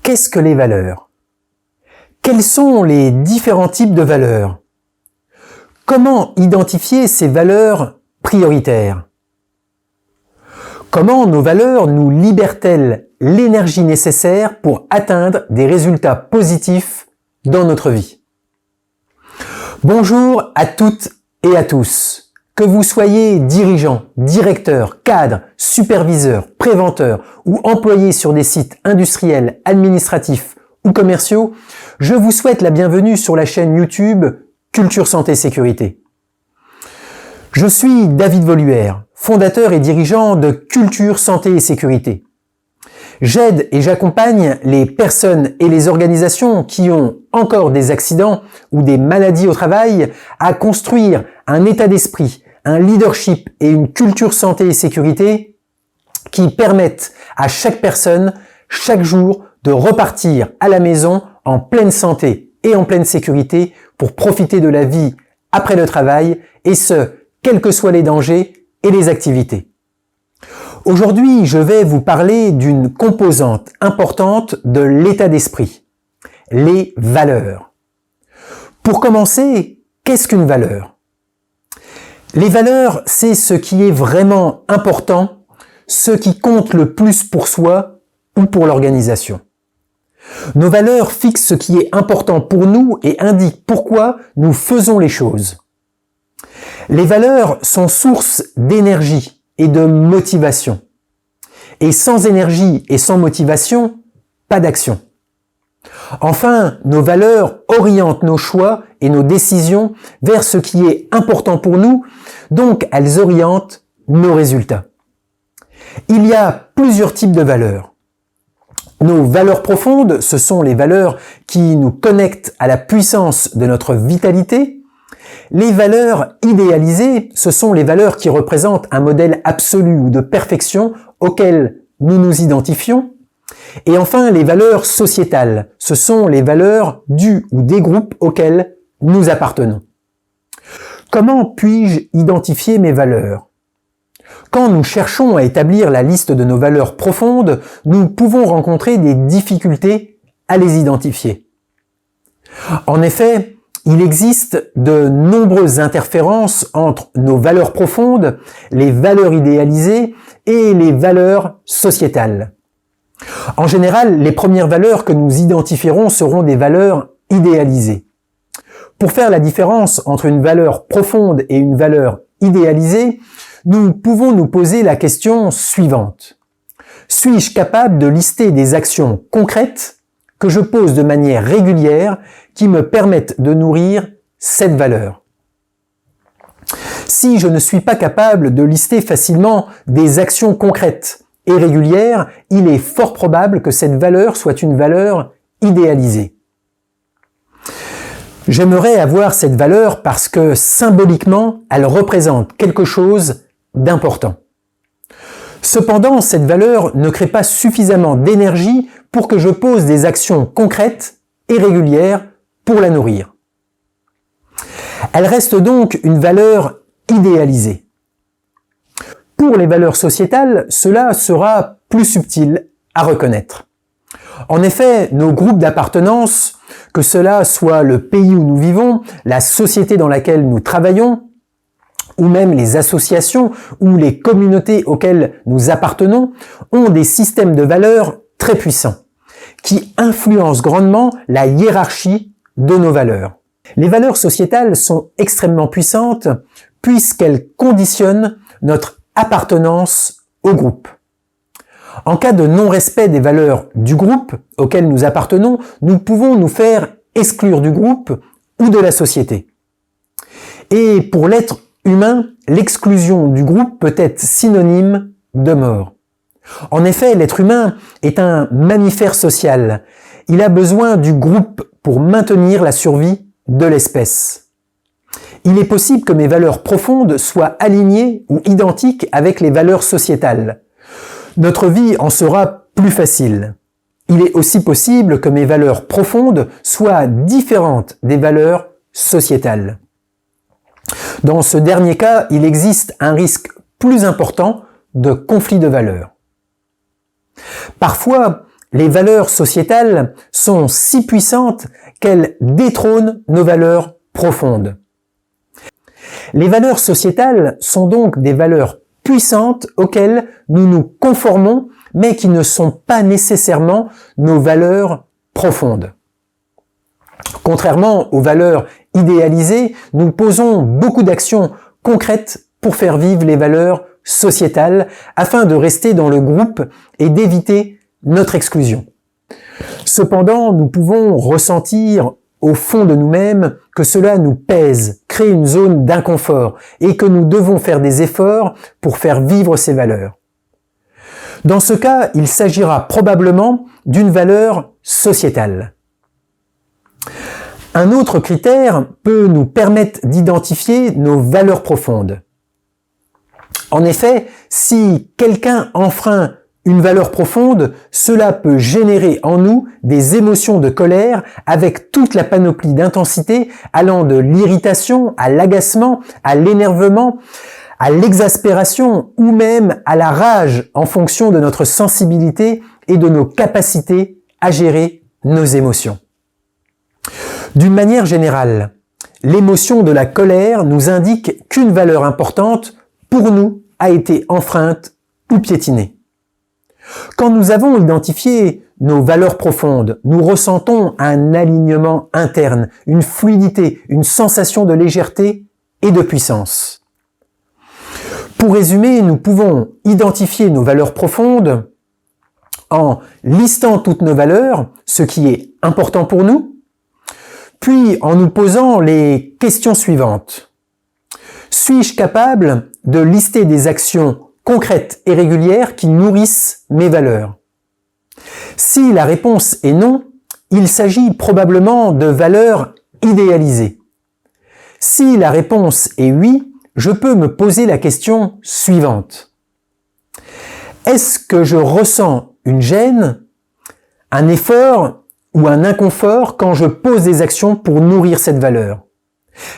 Qu'est-ce que les valeurs? Quels sont les différents types de valeurs? Comment identifier ces valeurs prioritaires? Comment nos valeurs nous libèrent-elles l'énergie nécessaire pour atteindre des résultats positifs dans notre vie? Bonjour à toutes et à tous. Que vous soyez dirigeant, directeur, cadre, superviseur, préventeur ou employé sur des sites industriels, administratifs ou commerciaux, je vous souhaite la bienvenue sur la chaîne YouTube Culture Santé Sécurité. Je suis David Voluère, fondateur et dirigeant de Culture Santé et Sécurité. J'aide et j'accompagne les personnes et les organisations qui ont encore des accidents ou des maladies au travail à construire un état d'esprit, un leadership et une culture santé et sécurité qui permettent à chaque personne, chaque jour, de repartir à la maison en pleine santé et en pleine sécurité pour profiter de la vie après le travail, et ce, quels que soient les dangers et les activités. Aujourd'hui, je vais vous parler d'une composante importante de l'état d'esprit, les valeurs. Pour commencer, qu'est-ce qu'une valeur? Les valeurs, c'est ce qui est vraiment important, ce qui compte le plus pour soi ou pour l'organisation. Nos valeurs fixent ce qui est important pour nous et indiquent pourquoi nous faisons les choses. Les valeurs sont source d'énergie et de motivation. Et sans énergie et sans motivation, pas d'action. Enfin, nos valeurs orientent nos choix et nos décisions vers ce qui est important pour nous, donc elles orientent nos résultats. Il y a plusieurs types de valeurs. Nos valeurs profondes, ce sont les valeurs qui nous connectent à la puissance de notre vitalité. Les valeurs idéalisées, ce sont les valeurs qui représentent un modèle absolu ou de perfection auquel nous nous identifions. Et enfin, les valeurs sociétales, ce sont les valeurs du ou des groupes auxquels nous appartenons. Comment puis-je identifier mes valeurs? Quand nous cherchons à établir la liste de nos valeurs profondes, nous pouvons rencontrer des difficultés à les identifier. En effet, il existe de nombreuses interférences entre nos valeurs profondes, les valeurs idéalisées et les valeurs sociétales. En général, les premières valeurs que nous identifierons seront des valeurs idéalisées. Pour faire la différence entre une valeur profonde et une valeur idéalisée, nous pouvons nous poser la question suivante. Suis-je capable de lister des actions concrètes que je pose de manière régulière qui me permettent de nourrir cette valeur? Si je ne suis pas capable de lister facilement des actions concrètes et régulières, il est fort probable que cette valeur soit une valeur idéalisée. J'aimerais avoir cette valeur parce que symboliquement, elle représente quelque chose d'important. Cependant, cette valeur ne crée pas suffisamment d'énergie pour que je pose des actions concrètes et régulières pour la nourrir. Elle reste donc une valeur idéalisée. Pour les valeurs sociétales, cela sera plus subtil à reconnaître. En effet, nos groupes d'appartenance, que cela soit le pays où nous vivons, la société dans laquelle nous travaillons, ou même les associations ou les communautés auxquelles nous appartenons, ont des systèmes de valeurs très puissants, qui influencent grandement la hiérarchie de nos valeurs. Les valeurs sociétales sont extrêmement puissantes puisqu'elles conditionnent notre appartenance au groupe. En cas de non-respect des valeurs du groupe auquel nous appartenons, nous pouvons nous faire exclure du groupe ou de la société. Et pour l'être humain, l'exclusion du groupe peut être synonyme de mort. En effet, l'être humain est un mammifère social. Il a besoin du groupe pour maintenir la survie de l'espèce. Il est possible que mes valeurs profondes soient alignées ou identiques avec les valeurs sociétales. Notre vie en sera plus facile. Il est aussi possible que mes valeurs profondes soient différentes des valeurs sociétales. Dans ce dernier cas, il existe un risque plus important de conflit de valeurs. Parfois, les valeurs sociétales sont si puissantes qu'elles détrônent nos valeurs profondes. Les valeurs sociétales sont donc des valeurs puissantes auxquelles nous nous conformons, mais qui ne sont pas nécessairement nos valeurs profondes. Contrairement aux valeurs idéalisées, nous posons beaucoup d'actions concrètes pour faire vivre les valeurs sociétales afin de rester dans le groupe et d'éviter notre exclusion. Cependant, nous pouvons ressentir au fond de nous-mêmes que cela nous pèse, crée une zone d'inconfort et que nous devons faire des efforts pour faire vivre ces valeurs. Dans ce cas, il s'agira probablement d'une valeur sociétale. Un autre critère peut nous permettre d'identifier nos valeurs profondes. En effet, si quelqu'un enfreint une valeur profonde, cela peut générer en nous des émotions de colère avec toute la panoplie d'intensité allant de l'irritation à l'agacement, à l'énervement, à l'exaspération ou même à la rage en fonction de notre sensibilité et de nos capacités à gérer nos émotions. D'une manière générale, l'émotion de la colère nous indique qu'une valeur importante pour nous a été enfreinte ou piétinée. Quand nous avons identifié nos valeurs profondes, nous ressentons un alignement interne, une fluidité, une sensation de légèreté et de puissance. Pour résumer, nous pouvons identifier nos valeurs profondes en listant toutes nos valeurs, ce qui est important pour nous, puis en nous posant les questions suivantes. Suis-je capable de lister des actions concrètes et régulières qui nourrissent mes valeurs? Si la réponse est non, il s'agit probablement de valeurs idéalisées. Si la réponse est oui, je peux me poser la question suivante. Est-ce que je ressens une gêne, un effort ou un inconfort quand je pose des actions pour nourrir cette valeur?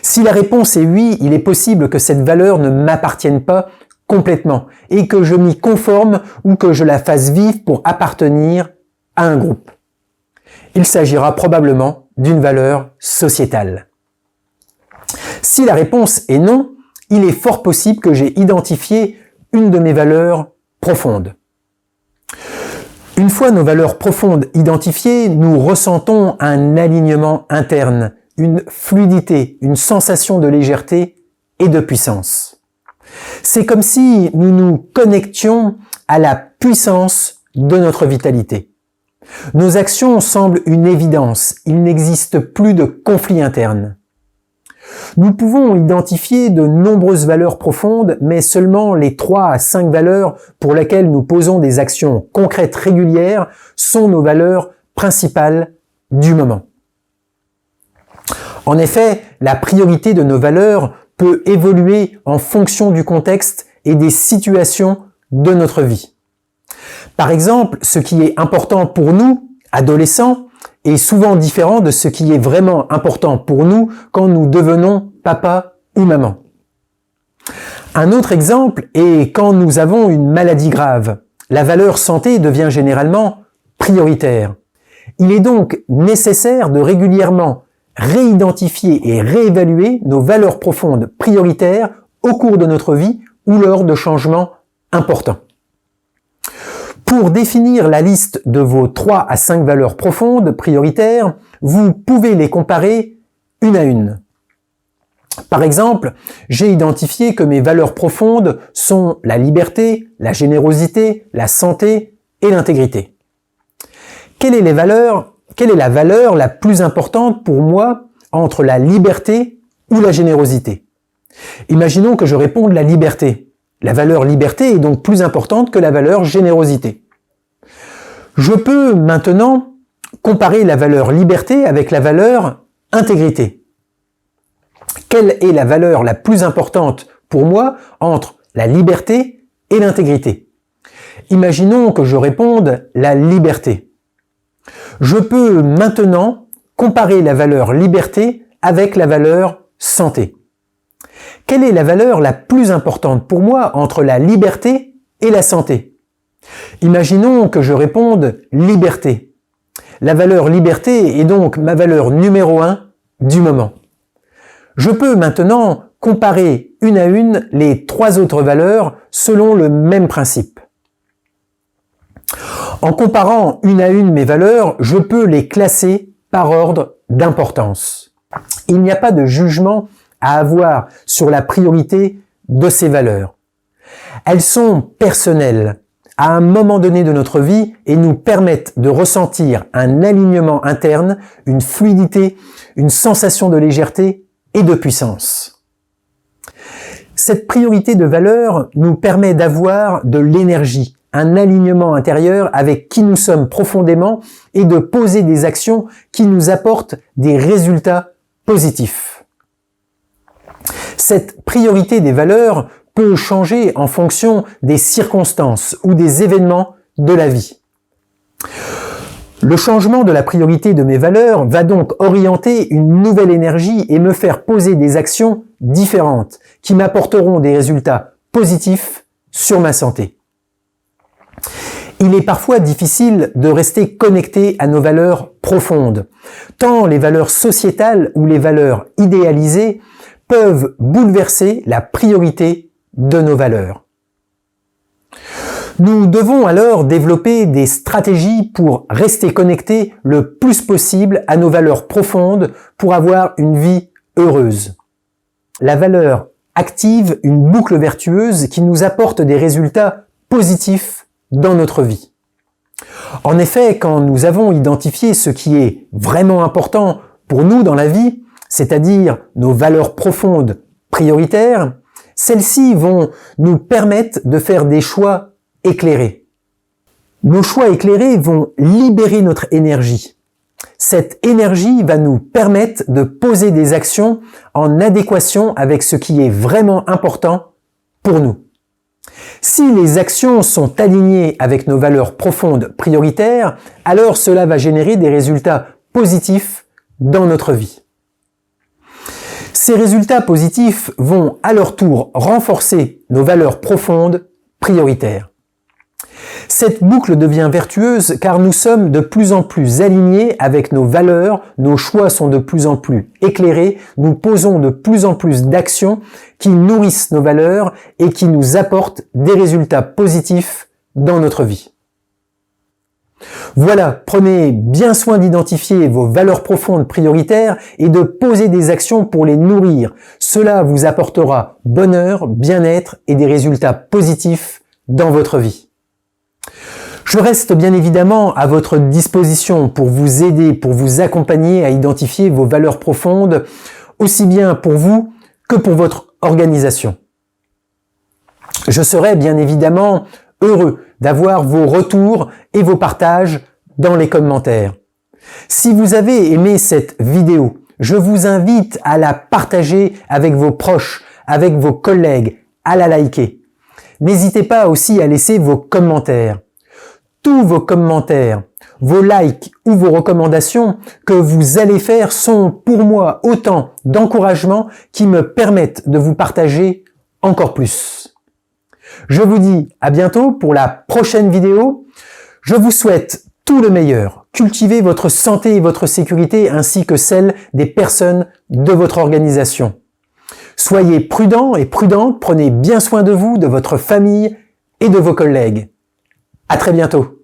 Si la réponse est oui, il est possible que cette valeur ne m'appartienne pas complètement et que je m'y conforme ou que je la fasse vivre pour appartenir à un groupe. Il s'agira probablement d'une valeur sociétale. Si la réponse est non, il est fort possible que j'ai identifié une de mes valeurs profondes. Une fois nos valeurs profondes identifiées, nous ressentons un alignement interne, une fluidité, une sensation de légèreté et de puissance. C'est comme si nous nous connections à la puissance de notre vitalité. Nos actions semblent une évidence, il n'existe plus de conflit interne. Nous pouvons identifier de nombreuses valeurs profondes, mais seulement les 3 à 5 valeurs pour lesquelles nous posons des actions concrètes régulières sont nos valeurs principales du moment. En effet, la priorité de nos valeurs peut évoluer en fonction du contexte et des situations de notre vie. Par exemple, ce qui est important pour nous, adolescents, est souvent différent de ce qui est vraiment important pour nous quand nous devenons papa ou maman. Un autre exemple est quand nous avons une maladie grave. La valeur santé devient généralement prioritaire. Il est donc nécessaire de régulièrement réidentifier et réévaluer nos valeurs profondes prioritaires au cours de notre vie ou lors de changements importants. Pour définir la liste de vos 3 à 5 valeurs profondes prioritaires, vous pouvez les comparer une à une. Par exemple, j'ai identifié que mes valeurs profondes sont la liberté, la générosité, la santé et l'intégrité. Quelle est la valeur la plus importante pour moi entre la liberté ou la générosité? Imaginons que je réponde la liberté. La valeur liberté est donc plus importante que la valeur générosité. Je peux maintenant comparer la valeur liberté avec la valeur intégrité. Quelle est la valeur la plus importante pour moi entre la liberté et l'intégrité? Imaginons que je réponde la liberté. Je peux maintenant comparer la valeur liberté avec la valeur santé. Quelle est la valeur la plus importante pour moi entre la liberté et la santé? Imaginons que je réponde liberté. La valeur liberté est donc ma valeur numéro 1 du moment. Je peux maintenant comparer une à une les 3 autres valeurs selon le même principe. En comparant une à une mes valeurs, je peux les classer par ordre d'importance. Il n'y a pas de jugement à avoir sur la priorité de ces valeurs. Elles sont personnelles à un moment donné de notre vie et nous permettent de ressentir un alignement interne, une fluidité, une sensation de légèreté et de puissance. Cette priorité de valeur nous permet d'avoir de l'énergie, un alignement intérieur avec qui nous sommes profondément et de poser des actions qui nous apportent des résultats positifs. Cette priorité des valeurs peut changer en fonction des circonstances ou des événements de la vie. Le changement de la priorité de mes valeurs va donc orienter une nouvelle énergie et me faire poser des actions différentes qui m'apporteront des résultats positifs sur ma santé. Il est parfois difficile de rester connecté à nos valeurs profondes, tant les valeurs sociétales ou les valeurs idéalisées peuvent bouleverser la priorité de nos valeurs. Nous devons alors développer des stratégies pour rester connectés le plus possible à nos valeurs profondes pour avoir une vie heureuse. La valeur active une boucle vertueuse qui nous apporte des résultats positifs dans notre vie. En effet, quand nous avons identifié ce qui est vraiment important pour nous dans la vie, c'est-à-dire nos valeurs profondes prioritaires, celles-ci vont nous permettre de faire des choix éclairés. Nos choix éclairés vont libérer notre énergie. Cette énergie va nous permettre de poser des actions en adéquation avec ce qui est vraiment important pour nous. Si les actions sont alignées avec nos valeurs profondes prioritaires, alors cela va générer des résultats positifs dans notre vie. Ces résultats positifs vont à leur tour renforcer nos valeurs profondes prioritaires. Cette boucle devient vertueuse car nous sommes de plus en plus alignés avec nos valeurs, nos choix sont de plus en plus éclairés, nous posons de plus en plus d'actions qui nourrissent nos valeurs et qui nous apportent des résultats positifs dans notre vie. Voilà, prenez bien soin d'identifier vos valeurs profondes prioritaires et de poser des actions pour les nourrir. Cela vous apportera bonheur, bien-être et des résultats positifs dans votre vie. Je reste bien évidemment à votre disposition pour vous aider, pour vous accompagner à identifier vos valeurs profondes, aussi bien pour vous que pour votre organisation. Je serai bien évidemment heureux d'avoir vos retours et vos partages dans les commentaires. Si vous avez aimé cette vidéo, je vous invite à la partager avec vos proches, avec vos collègues, à la liker. N'hésitez pas aussi à laisser vos commentaires. Tous vos commentaires, vos likes ou vos recommandations que vous allez faire sont pour moi autant d'encouragements qui me permettent de vous partager encore plus. Je vous dis à bientôt pour la prochaine vidéo. Je vous souhaite tout le meilleur. Cultivez votre santé et votre sécurité ainsi que celle des personnes de votre organisation. Soyez prudents et prudentes, prenez bien soin de vous, de votre famille et de vos collègues. À très bientôt.